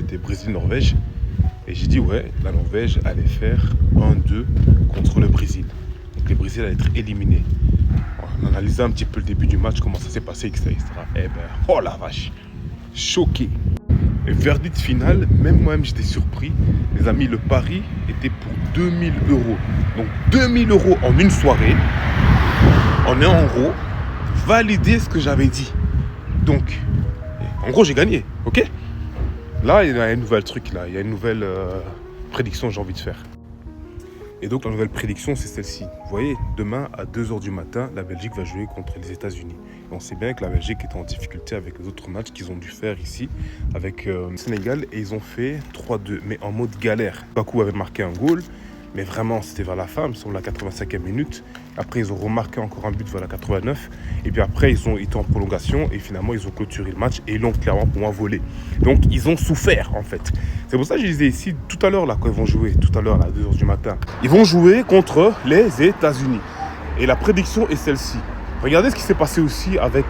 c'était Brésil-Norvège. Et j'ai dit, ouais, la Norvège allait faire 1-2 contre le Brésil. Donc le Brésil allait être éliminé. On analysait un petit peu le début du match, comment ça s'est passé, etc. Eh ben, oh la vache, choqué. Et verdict final, même moi-même j'étais surpris. Les amis, le pari était pour 2000 euros. Donc 2000 euros en une soirée, en 1 euro, valider ce que j'avais dit. Donc, en gros, j'ai gagné, ok? Là, il y a un nouvel truc, là. Il y a une nouvelle prédiction que j'ai envie de faire. Et donc, la nouvelle prédiction, c'est celle-ci. Vous voyez, demain, à 2h du matin, la Belgique va jouer contre les États-Unis. Et on sait bien que la Belgique est en difficulté avec les autres matchs qu'ils ont dû faire ici, avec le Sénégal. Et ils ont fait 3-2, mais en mode galère. Bakou avait marqué un goal, mais vraiment, c'était vers la fin, sur la 85e minute. Après, ils ont remarqué encore un but vers la 89. Et puis après, ils ont été en prolongation. Et finalement, ils ont clôturé le match. Et ils l'ont clairement, pour moi, volé. Donc, ils ont souffert, en fait. C'est pour ça que je disais ici, tout à l'heure, là, quand ils vont jouer, tout à l'heure, à 2h du matin, ils vont jouer contre les États-Unis. Et la prédiction est celle-ci. Regardez ce qui s'est passé aussi avec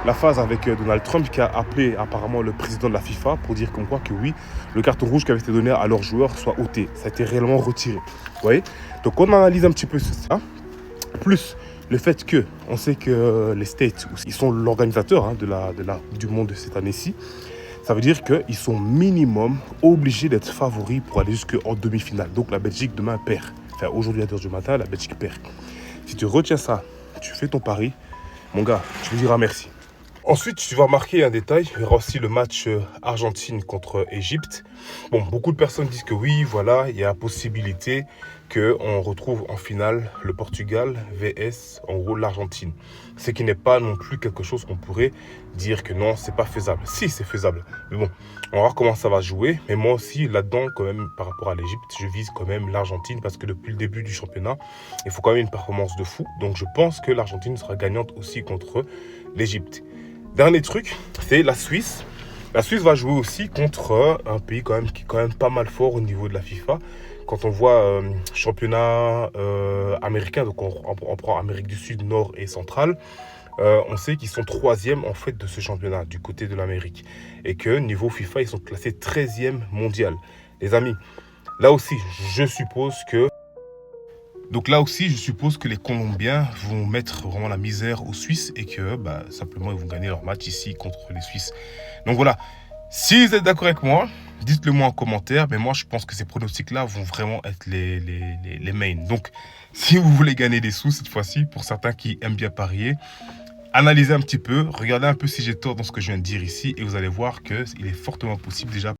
la phase avec Donald Trump, qui a appelé apparemment le président de la FIFA pour dire comme quoi que oui, le carton rouge qui avait été donné à leurs joueurs soit ôté. Ça a été réellement retiré. Vous voyez? Donc on analyse un petit peu ça. Plus le fait que on sait que les States, ils sont l'organisateur du monde de cette année-ci. Ça veut dire qu'ils sont minimum obligés d'être favoris pour aller jusqu'en demi-finale. Donc la Belgique demain perd. Enfin aujourd'hui à 2h du matin, la Belgique perd. Si tu retiens ça, tu fais ton pari, mon gars, tu me diras merci. Ensuite, tu vas remarquer un détail, il y aura aussi le match Argentine contre Égypte. Bon, beaucoup de personnes disent que oui, voilà, il y a la possibilité qu'on retrouve en finale le Portugal vs, en gros, l'Argentine. Ce qui n'est pas non plus quelque chose qu'on pourrait dire que non, c'est pas faisable. Si, c'est faisable. Mais bon, on va voir comment ça va jouer. Mais moi aussi, là-dedans, quand même, par rapport à l'Égypte, je vise quand même l'Argentine parce que depuis le début du championnat, il faut quand même une performance de fou. Donc, je pense que l'Argentine sera gagnante aussi contre l'Égypte. Dernier truc, c'est la Suisse. La Suisse va jouer aussi contre un pays quand même qui est quand même pas mal fort au niveau de la FIFA. Quand on voit championnat américain, donc on prend Amérique du Sud, Nord et Centrale, on sait qu'ils sont 3e en fait de ce championnat du côté de l'Amérique. Et que niveau FIFA, ils sont classés 13e mondial. Les amis, là aussi, je suppose que les Colombiens vont mettre vraiment la misère aux Suisses et que simplement ils vont gagner leur match ici contre les Suisses. Donc voilà, si vous êtes d'accord avec moi, dites-le moi en commentaire. Mais moi, je pense que ces pronostics-là vont vraiment être les mains. Donc, si vous voulez gagner des sous cette fois-ci, pour certains qui aiment bien parier, analysez un petit peu, regardez un peu si j'ai tort dans ce que je viens de dire ici et vous allez voir qu'il est fortement possible déjà